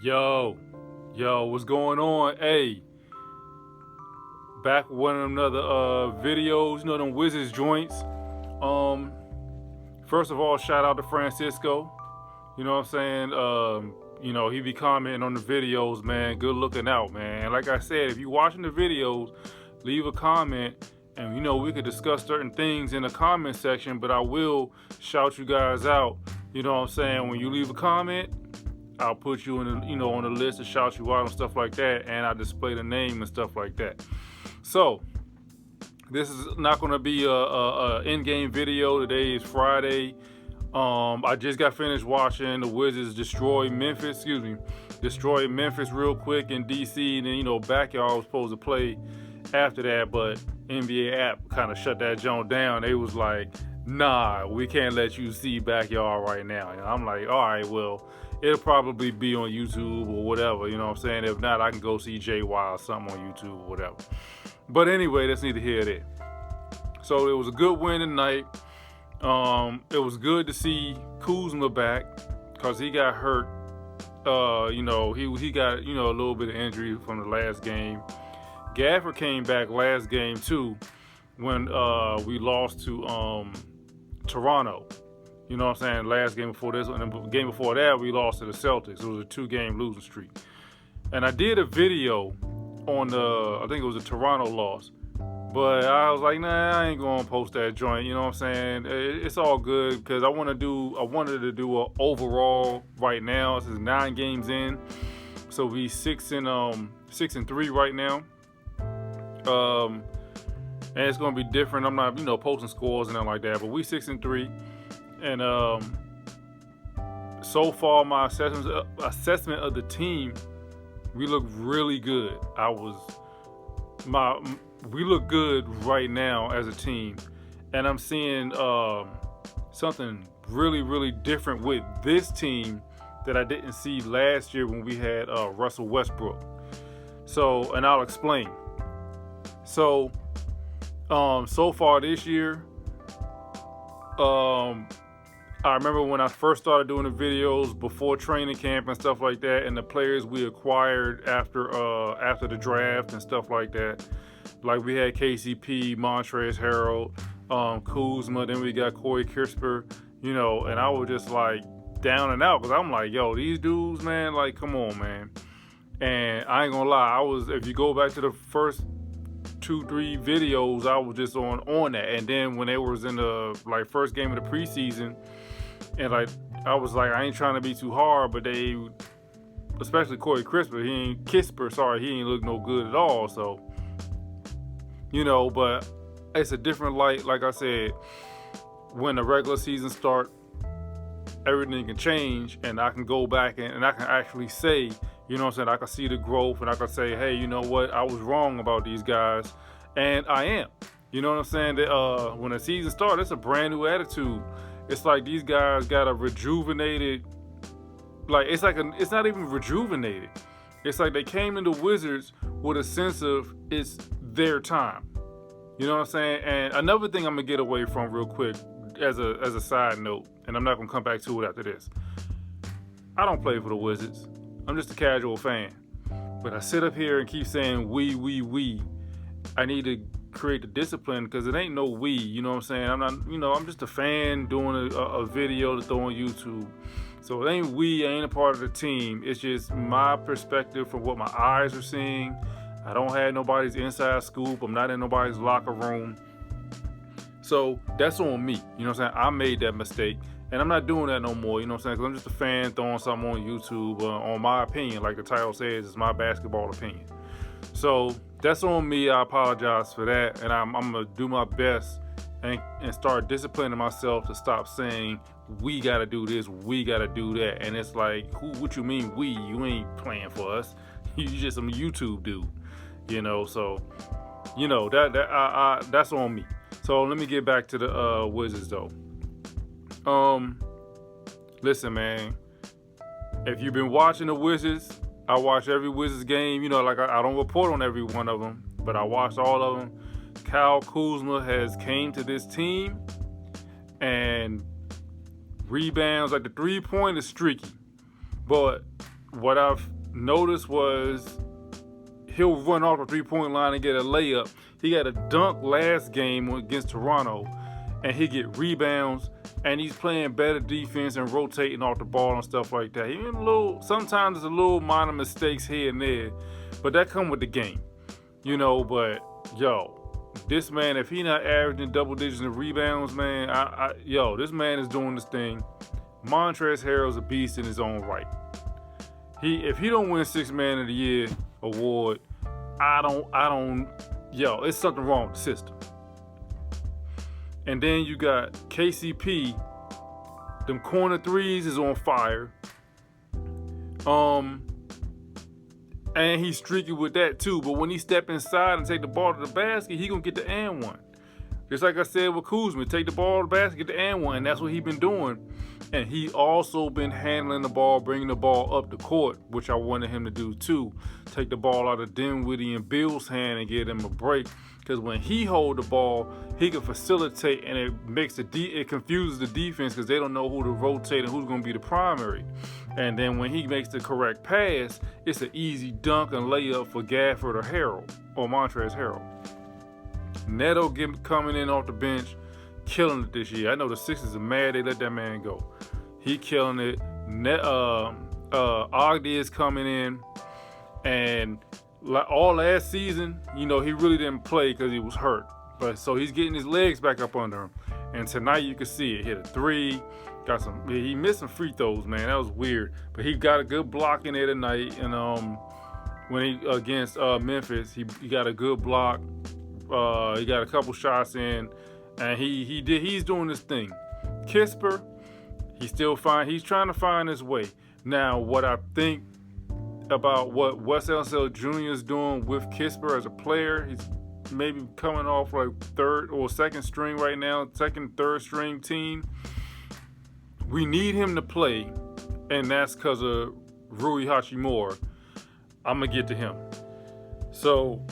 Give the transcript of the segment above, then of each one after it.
Yo, what's going on? Hey, back with one of them other videos, them Wizards joints. Um, First of all, shout out to Francisco. You know what I'm saying? He be commenting on the videos, man. Good looking out, man. Like I said, if you watching the videos, leave a comment, and we could discuss certain things in the comment section. But I will shout you guys out. You know what I'm saying? When you leave a comment, I'll put you in on the list to shout you out and stuff like that, and I display the name and stuff like that. So this is not going to be a in-game video. Today is Friday. I just got finished watching the Wizards destroy Memphis real quick in DC, and then backyard was supposed to play after that, but NBA app kind of shut that joint down. They was like, nah, we can't let you see backyard right now. And I'm like, all right, well, it'll probably be on YouTube or whatever, you know what I'm saying? If not, I can go see JY or something on YouTube or whatever. But anyway, that's neither here nor there. So it was a good win tonight. It was good to see Kuzma back because he got hurt. He got, a little bit of injury from the last game. Gafford came back last game too when we lost to Toronto. You know what I'm saying? Last game before this, and the game before that, we lost to the Celtics. It was a 2-game losing streak. And I did a video on I think it was a Toronto loss. But I was like, nah, I ain't going to post that joint. You know what I'm saying? It's all good because I wanted to do an overall right now. This is 9 games in. So we 6-3 right now. And it's going to be different. I'm not, posting scores and nothing like that. But we 6-3. And so far, my assessment of the team, we look really good. We look good right now as a team, and I'm seeing something really, really different with this team that I didn't see last year when we had Russell Westbrook. So, and I'll explain. So far this year, I remember when I first started doing the videos before training camp and stuff like that, and the players we acquired after the draft and stuff like that. Like we had KCP, Montrezl Harrell, Kuzma, then we got Corey Kispert, and I was just like down and out because I'm like, yo, these dudes, man, like, come on, man. And I ain't gonna lie, if you go back to the first 2-3 videos, I was just on that. And then when they was in the first game of the preseason, and I was like, I ain't trying to be too hard, but they, especially Corey Kispert, he ain't look no good at all. So, but it's a different light. Like I said, when the regular season start, everything can change, and I can go back and I can actually say, I can see the growth, and I can say, hey, you know what? I was wrong about these guys, and I am. You know what I'm saying? That when the season starts, it's a brand new attitude. It's like these guys got a rejuvenated, it's not even rejuvenated. It's like they came into Wizards with a sense of it's their time. You know what I'm saying? And another thing I'm gonna get away from real quick as a side note, and I'm not gonna come back to it after this. I don't play for the Wizards. I'm just a casual fan. But I sit up here and keep saying we. I need to create the discipline because it ain't no we, you know what I'm saying? I'm not, I'm just a fan doing a video to throw on YouTube. So it ain't we, I ain't a part of the team. It's just my perspective from what my eyes are seeing. I don't have nobody's inside scoop. I'm not in nobody's locker room. So that's on me, you know what I'm saying? I made that mistake, and I'm not doing that no more, you know what I'm saying? Because I'm just a fan throwing something on YouTube on my opinion. Like the title says, it's my basketball opinion. So that's on me. I apologize for that, and I'm going to do my best and start disciplining myself to stop saying, we got to do this, we got to do that. And it's like, what you mean we? You ain't playing for us. You just some YouTube dude, So, that's on me. So let me get back to the Wizards, though. Listen, man. If you've been watching the Wizards, I watch every Wizards game. I don't report on every one of them, but I watched all of them. Kyle Kuzma has came to this team, and rebounds, the 3-point is streaky. But what I've noticed was he'll run off the three-point line and get a layup. He got a dunk last game against Toronto, and he get rebounds, and he's playing better defense and rotating off the ball and stuff like that. Even sometimes there's a little minor mistakes here and there, but that come with the game, But this man, if he not averaging double digits in rebounds, man, this man is doing this thing. Montrezl Harrell's a beast in his own right. If he don't win Sixth Man of the Year award, it's something wrong with the system. And then you got KCP. Them corner threes is on fire. And he's streaky with that too. But when he step inside and take the ball to the basket, he gonna get the and one. Just like I said with Kuzma, take the ball to the basket, get the and one. And that's what he been doing. And he also been handling the ball, bringing the ball up the court, which I wanted him to do too. Take the ball out of Dinwiddie and Bill's hand and get him a break. Because when he hold the ball, he can facilitate, and it confuses the defense because they don't know who to rotate and who's going to be the primary. And then when he makes the correct pass, it's an easy dunk and layup for Gafford or Montrezl Harrell. Neto coming in off the bench, killing it this year. I know the Sixers are mad they let that man go. He killing it. Ogden is coming in, and all last season, he really didn't play because he was hurt. But so he's getting his legs back up under him. And tonight you can see it. Hit a three. He missed some free throws, man. That was weird. But he got a good block in there tonight. And when he against Memphis, he got a good block. He got a couple shots in, and he's doing this thing. Kisper, he's trying to find his way. Now, what I think about what Wes Unseld Jr. is doing with Kisper as a player, he's maybe coming off like third or second string right now, third string team. We need him to play, and that's because of Rui Hachimura. I'm going to get to him. So,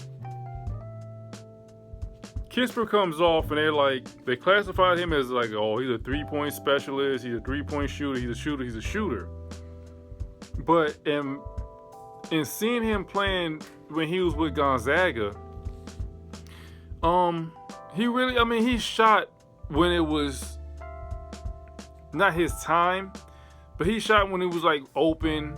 Kisper comes off, and they classified him as he's a three-point specialist, he's a three-point shooter, he's a shooter. But in seeing him playing when he was with Gonzaga, he shot when it was not his time, but he shot when it was open,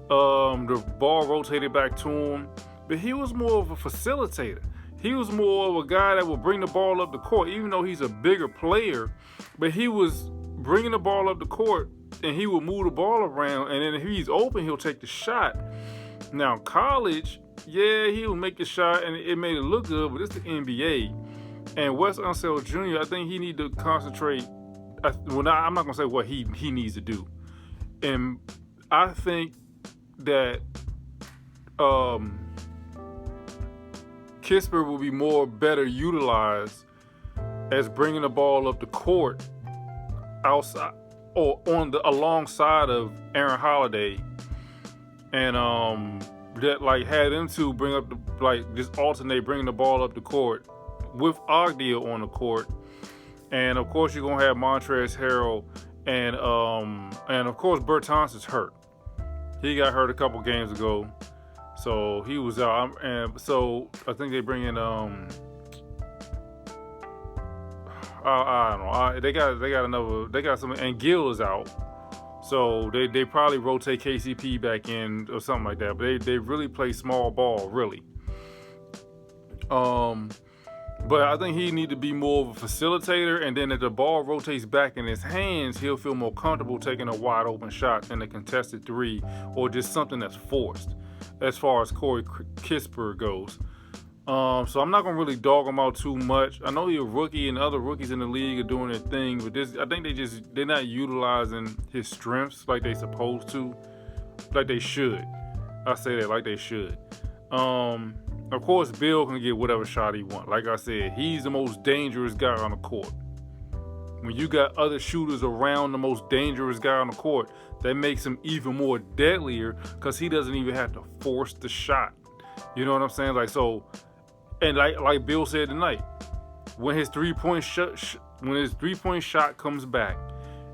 the ball rotated back to him, but he was more of a facilitator. He was more of a guy that would bring the ball up the court, even though he's a bigger player, but he was bringing the ball up the court, and he would move the ball around, and then if he's open, he'll take the shot. Now, college, he would make the shot, and it made it look good, but it's the NBA. And Wes Unseld Jr., I think he need to concentrate. I'm not going to say what he needs to do. And I think that Kisper will be better utilized as bringing the ball up the court outside or alongside of Aaron Holiday, and that had them two bring up just alternate bringing the ball up the court with Ogden on the court, and of course you're gonna have Montrezl Harrell and of course Bertans is hurt. He got hurt a couple games ago, so he was out. And so I think they bring in I don't know. They got some, and Gill is out. So they probably rotate KCP back in or something like that. But they really play small ball, really. But I think he need to be more of a facilitator, and then if the ball rotates back in his hands, he'll feel more comfortable taking a wide open shot than a contested three or just something that's forced as far as Corey Kisper goes. So I'm not gonna really dog him out too much. I know he's a rookie, and other rookies in the league are doing their thing, but I think they're not utilizing his strengths like they supposed to, like they should. I say that like they should. Of course, Bill can get whatever shot he wants. Like I said, he's the most dangerous guy on the court. When you got other shooters around the most dangerous guy on the court, that makes him even more deadlier because he doesn't even have to force the shot. You know what I'm saying? And like Bill said tonight, when his three-point shot comes back,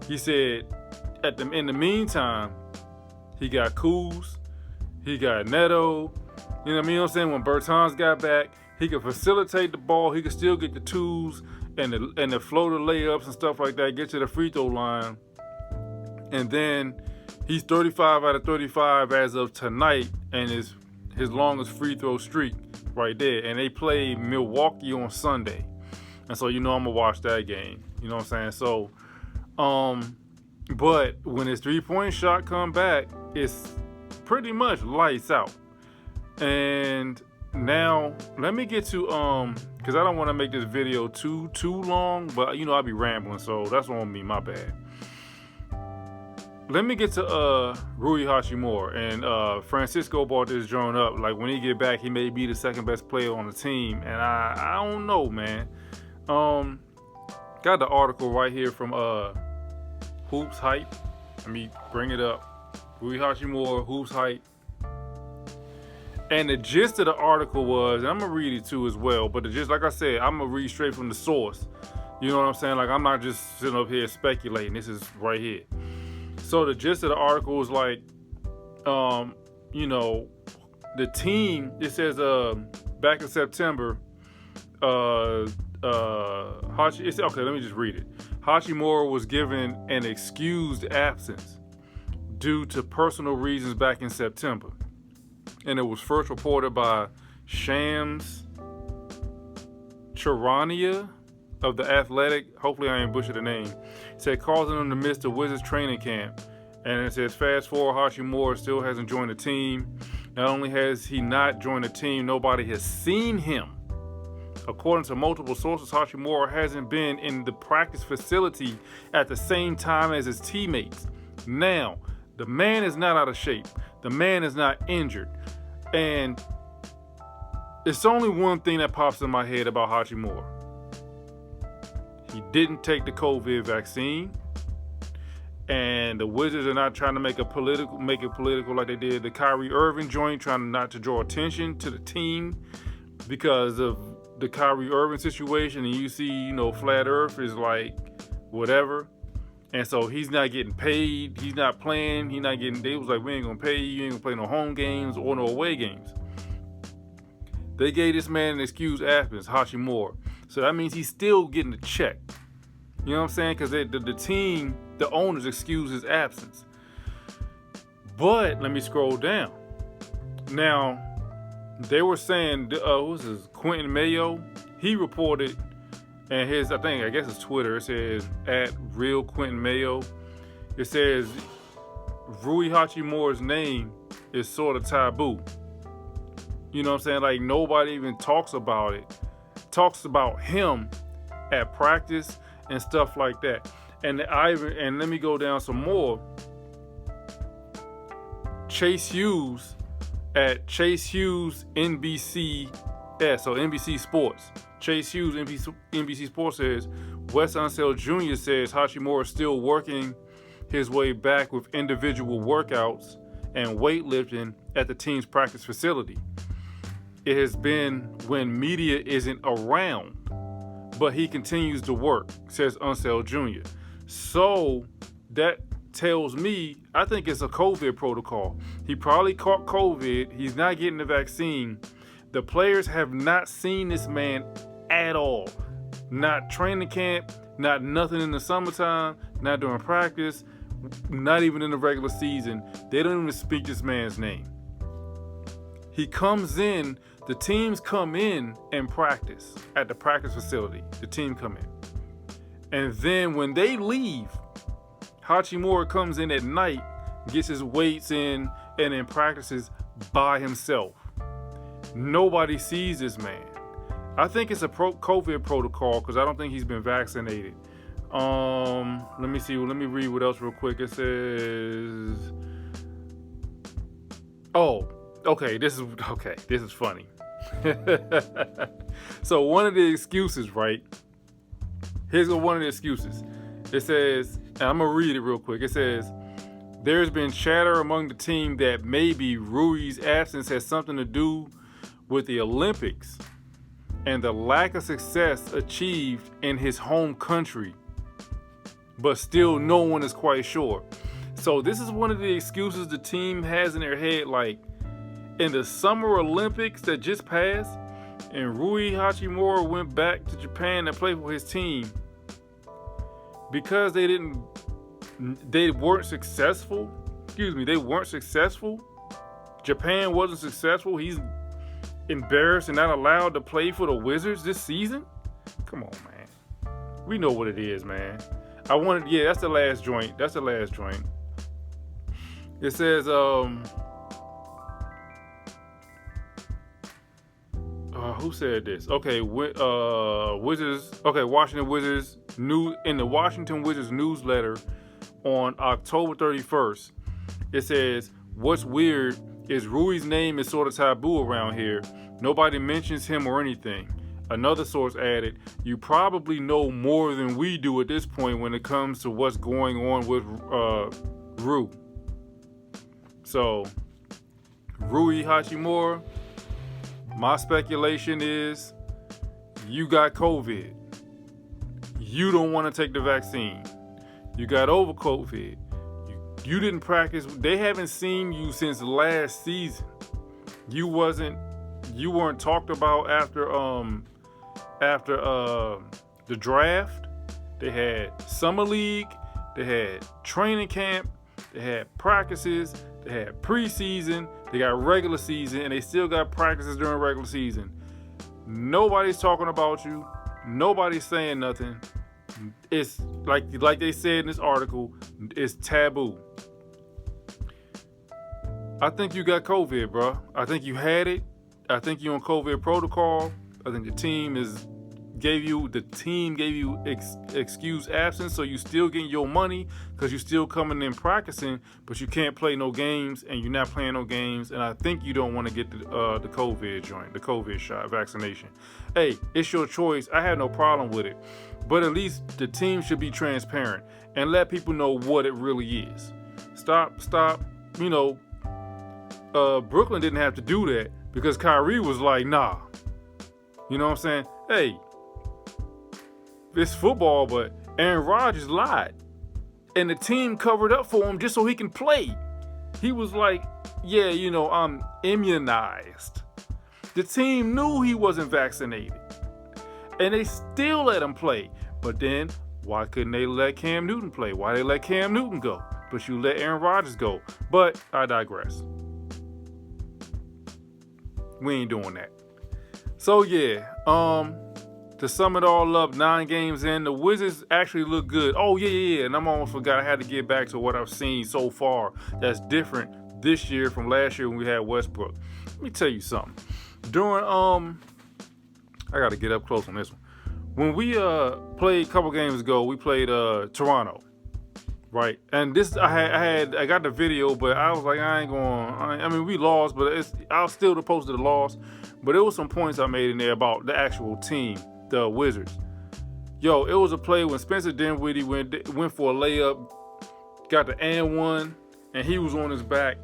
he said, in the meantime, He got Kuz. He got Neto. You know what I'm saying? When Bertans got back, he could facilitate the ball. He could still get the twos and the floater layups and stuff like that, get to the free throw line. And then he's 35 out of 35 as of tonight, and his longest free throw streak right there. And they play Milwaukee on Sunday. And so, I'm going to watch that game. You know what I'm saying? So, but when his three-point shot come back, it's pretty much lights out. And now let me get to because I don't want to make this video too long, but I'll be rambling, so that's on me, my bad. Let me get to Rui Hachimura. And Francisco brought this joint up. Like, when he get back, he may be the second best player on the team, and I don't know, man. Got the article right here from Hoops Hype. Let me bring it up. Rui Hachimura, Hoops Hype. And the gist of the article was, and I'm going to read it too as well, but the gist, like I said, I'm going to read straight from the source. You know what I'm saying? Like, I'm not just sitting up here speculating. This is right here. So the gist of the article is like, the team, it says back in September, okay, let me just read it. Hachimura was given an excused absence due to personal reasons back in September. And it was first reported by Shams Charania of The Athletic. Hopefully I ain't butchered the name. It said, causing him to miss the Wizards training camp. And it says, fast forward, Hachimura still hasn't joined the team. Not only has he not joined the team, nobody has seen him. According to multiple sources, Hachimura hasn't been in the practice facility at the same time as his teammates. Now, the man is not out of shape. The man is not injured. And it's only one thing that pops in my head about Hachimura. He didn't take the COVID vaccine. And the Wizards are not trying to make it political like they did the Kyrie Irving joint, trying not to draw attention to the team because of the Kyrie Irving situation. And you see, Flat Earth is like whatever. And so he's not getting paid. He's not playing. They was like, we ain't going to pay you. You ain't going to play no home games or no away games. They gave this man an excused absence, Hachimura. So that means he's still getting a check. You know what I'm saying? Because the team, the owners excused his absence. But let me scroll down. Now, they were saying, who's this? Quentin Mayo. He reported, and I guess it's Twitter. It says @real Quentin Mayo. It says Rui Hachimura's name is sort of taboo. You know what I'm saying? Like, nobody even talks about it. Talks about him at practice and stuff like that. And let me go down some more. Chase Hughes at Chase Hughes NBC so NBC Sports. Chase Hughes, NBC Sports says, Wes Unseld Jr. says Hachimura is still working his way back with individual workouts and weightlifting at the team's practice facility. It has been when media isn't around, but he continues to work, says Unseld Jr. So that tells me, I think it's a COVID protocol. He probably caught COVID. He's not getting the vaccine. The players have not seen this man at all. Not training camp, not nothing in the summertime, not during practice, not even in the regular season. They don't even speak this man's name. He comes in, the teams come in and practice at the practice facility. The team come in. And then when they leave, Hachimura comes in at night, gets his weights in, and then practices by himself. Nobody sees this man. I think it's a COVID protocol because I don't think he's been vaccinated. Let me see. Let me read what else real quick. It says, okay. This is funny. So one of the excuses, right? Here's one of the excuses. It says, and I'm gonna read it real quick. It says, there's been chatter among the team that maybe Rui's absence has something to do with the Olympics and the lack of success achieved in his home country, but still no one is quite sure. So this is one of the excuses the team has in their head, like in the Summer Olympics that just passed, and Rui Hachimura went back to Japan to play for his team because they weren't successful. They weren't successful. Japan wasn't successful. He's embarrassed and not allowed to play for the Wizards this season. Come on, man. We know what it is, man. That's the last joint. It says, who said this? Okay, Wizards. Okay, Washington Wizards in the Washington Wizards newsletter on October 31st. It says, "What's weird is Rui's name is sort of taboo around here. Nobody mentions him or anything." Another source added, "You probably know more than we do at this point when it comes to what's going on with Rui." So, Rui Hachimura, my speculation is you got COVID. You don't want to take the vaccine. You got over COVID. You didn't practice. They haven't seen you since last season. You weren't talked about after the draft. They had summer league, they had training camp, they had practices, they had preseason, they got regular season, and they still got practices during regular season. Nobody's talking about you. Nobody's saying nothing. It's like they said in this article, it's taboo. I think you got COVID, bro. I think you had it. I think you're on COVID protocol. I think the team gave you excused absence, so you still getting your money because you still coming in practicing, but you can't play no games, and you're not playing no games. And I think you don't want to get the COVID joint, the COVID shot, vaccination. Hey, it's your choice. I have no problem with it, but at least the team should be transparent and let people know what it really is. Stop. Brooklyn didn't have to do that because Kyrie was like, nah. You know what I'm saying? Hey, it's football, but Aaron Rodgers lied. And the team covered up for him just so he can play. He was like, yeah, I'm immunized. The team knew he wasn't vaccinated. And they still let him play. But then, why couldn't they let Cam Newton play? Why they let Cam Newton go? But you let Aaron Rodgers go. But I digress. We ain't doing that. So yeah, to sum it all up, 9 games in, the Wizards actually look good. Oh yeah, and I almost forgot I had to get back to what I've seen so far that's different this year from last year when we had Westbrook. Let me tell you something. During I got to get up close on this one. When we played a couple games ago, we played Toronto, right? And this I got the video, but I was like, I mean, we lost, but I was still opposed to the loss. But there was some points I made in there about the actual team, the Wizards. Yo, it was a play when Spencer Dinwiddie went for a layup, got the and one, and he was on his back.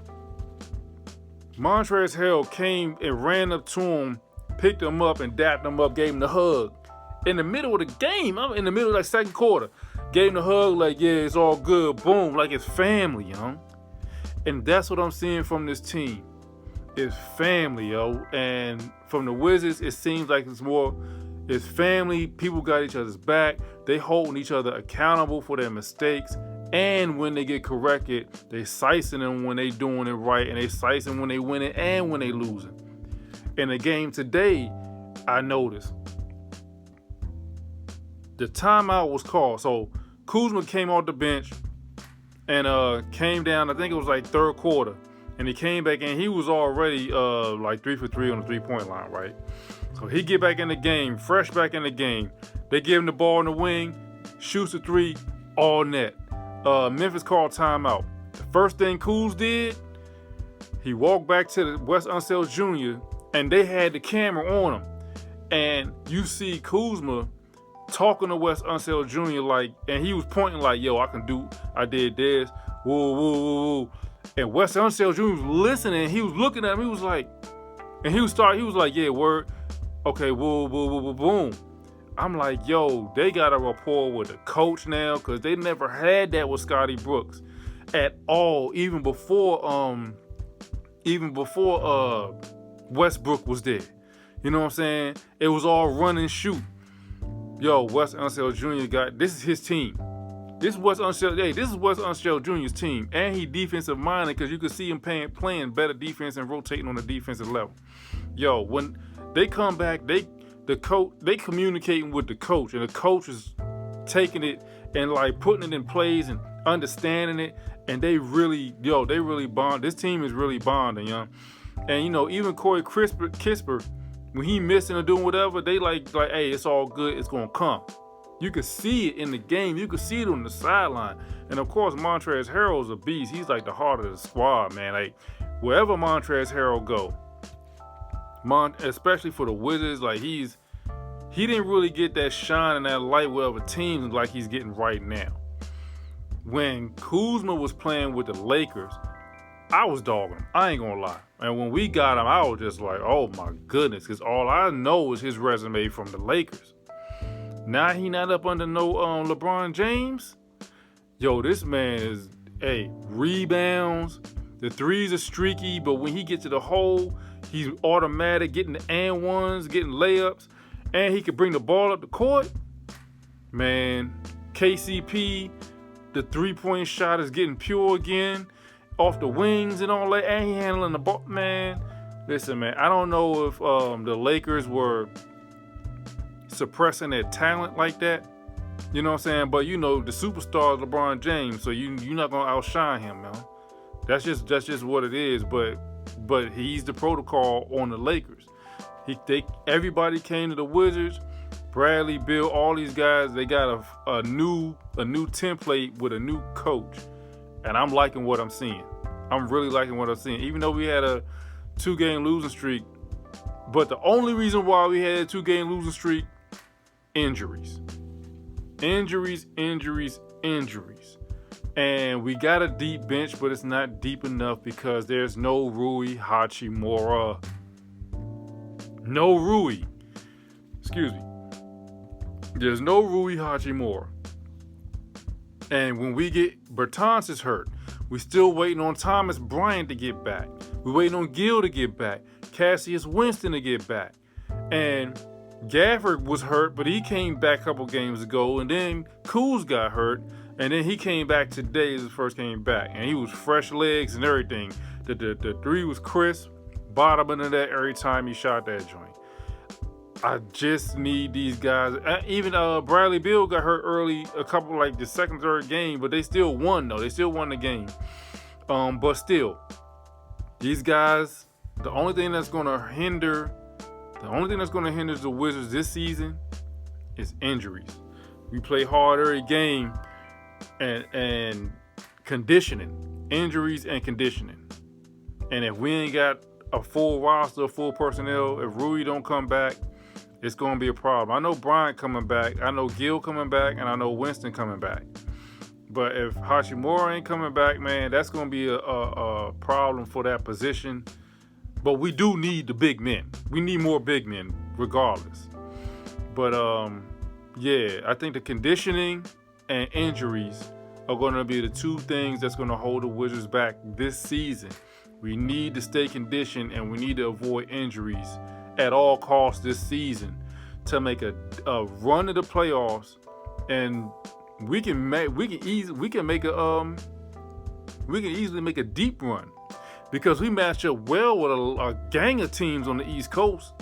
Montrezl Harrell came and ran up to him, picked him up and dapped him up, gave him the hug. In the middle of the game, I'm in the middle of the second quarter, gave him the hug like, yeah, it's all good, boom, like it's family, yo. And that's what I'm seeing from this team. It's family, yo. And from the Wizards, it seems like it's family. People got each other's back. They holding each other accountable for their mistakes. And when they get corrected, they slicing them when they doing it right. And they slicing when they winning and when they losing. In the game today, I noticed the timeout was called. So Kuzma came off the bench and came down, I think it was like third quarter. And he came back in. He was already like 3 for 3 on the 3-point line, right? So he get back in the game, fresh back in the game. They give him the ball in the wing, shoots a 3, all net. Memphis called timeout. The first thing Kuz did, he walked back to the Wes Unseld Jr. and they had the camera on him. And you see Kuzma talking to Wes Unseld Jr. like, and he was pointing like, yo, I did this, woo, woo, woo, woo. And Wes Unseld Jr. was listening. He was looking at him. He was like, yeah, word. Okay, woo, woo, woo, woo, boom. I'm like, yo, they got a rapport with the coach now because they never had that with Scotty Brooks. at all, even before Westbrook was there. You know what I'm saying? It was all run and shoot. Yo, Wes Unseld Jr. this is his team. This is Wes Unseld Jr.'s team. And he defensive minded because you can see him playing better defense and rotating on the defensive level. Yo, when they come back, they communicating with the coach, and the coach is taking it and like putting it in plays and understanding it, and they really bond. This team is really bonding, young. And even Corey Kispert, when he missing or doing whatever, they like, hey, it's all good. It's gonna come. You could see it in the game. You could see it on the sideline. And of course, Montrezl Harrell's a beast. He's like the heart of the squad, man. Like wherever Montrezl Harrell go, especially for the Wizards, like he didn't really get that shine and that light with other teams like he's getting right now. When Kuzma was playing with the Lakers, I was dogging him. I ain't gonna lie. And when we got him, I was just like, oh my goodness, because all I know is his resume from the Lakers. Now he not up under no LeBron James. Yo, this man is, rebounds. The threes are streaky, but when he gets to the hole, he's automatic, getting the and ones, getting layups, and he can bring the ball up the court. Man, KCP, the three-point shot is getting pure again, off the wings and all that, and he handling the ball. Man, listen, man, I don't know if the Lakers were suppressing their talent like that. You know what I'm saying? But the superstar is LeBron James, so you're not gonna outshine him, man. That's just what it is. But he's the protocol on the Lakers. Everybody came to the Wizards. Bradley, Bill, all these guys, they got a new template with a new coach. And I'm liking what I'm seeing. I'm really liking what I'm seeing. Even though we had a 2-game losing streak. But the only reason why we had a 2-game losing streak, injuries. Injuries. And we got a deep bench, but it's not deep enough because there's no Rui Hachimura. No Rui. Excuse me. There's no Rui Hachimura. And when we get Bertans is hurt, we still waiting on Thomas Bryant to get back. We're waiting on Gill to get back. Cassius Winston to get back. And Gafford was hurt, but he came back a couple games ago. And then Kuz got hurt. And then he came back today as he first came back. And he was fresh legs and everything. The three was crisp. Bottom of that every time he shot that joint. I just need these guys. Even Bradley Beal got hurt early, a couple like the second, third game, but they still won though. They still won the game. But still, these guys, the only thing that's gonna hinder the Wizards this season is injuries. We play hard every game and conditioning. Injuries and conditioning. And if we ain't got a full roster, full personnel, if Rui don't come back, it's going to be a problem. I know Bryant coming back. I know Gill coming back. And I know Winston coming back. But if Hachimura ain't coming back, man, that's going to be a problem for that position. But we do need the big men. We need more big men regardless. But, I think the conditioning and injuries are going to be the two things that's going to hold the Wizards back this season. We need to stay conditioned and we need to avoid injuries at all costs this season to make a run of the playoffs, and we can easily make a deep run because we match up well with a gang of teams on the East Coast.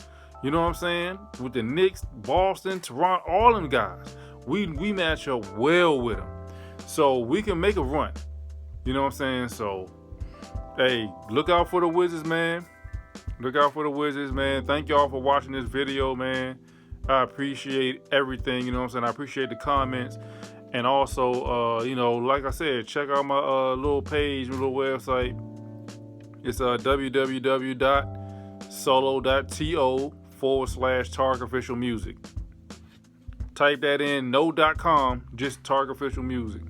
You know what I'm saying? With the Knicks, Boston, Toronto, all them guys, we match up well with them, so we can make a run. You know what I'm saying? So, hey, look out for the Wizards, man. Look out for the Wizards, man. Thank y'all for watching this video, man. I appreciate everything, you know what I'm saying? I appreciate the comments. And also, like I said, check out my little page, my little website. It's www.solo.to/Tarik Official Music. Type that in, no .com, just Tarik Official Music.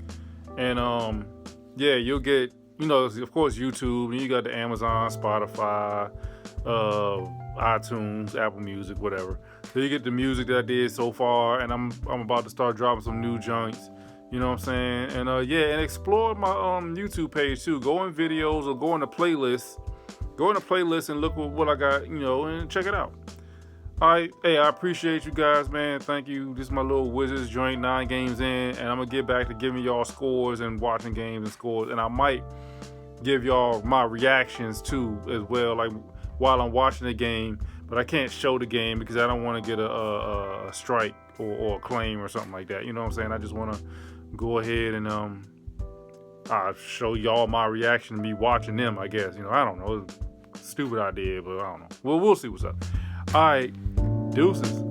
And, you'll get, of course, YouTube, and you got the Amazon, Spotify, iTunes, Apple Music, whatever. So you get the music that I did so far, and I'm about to start dropping some new joints. You know what I'm saying? And yeah, and explore my YouTube page too. Go in videos or go in the playlist. Go in the playlist and look what I got, you know, and check it out. All right, hey, I appreciate you guys, man. Thank you. This is my little Wizards joint, 9 games in, and I'm gonna get back to giving y'all scores and watching games and scores, and I might give y'all my reactions too as well, like while I'm watching the game. But I can't show the game because I don't want to get a strike or a claim or something like that. You know what I'm saying? I just want to go ahead and I'll show y'all my reaction to me watching them, I guess. You know, I don't know. It's a stupid idea, but I don't know. Well, we'll see what's up. All right, deuces.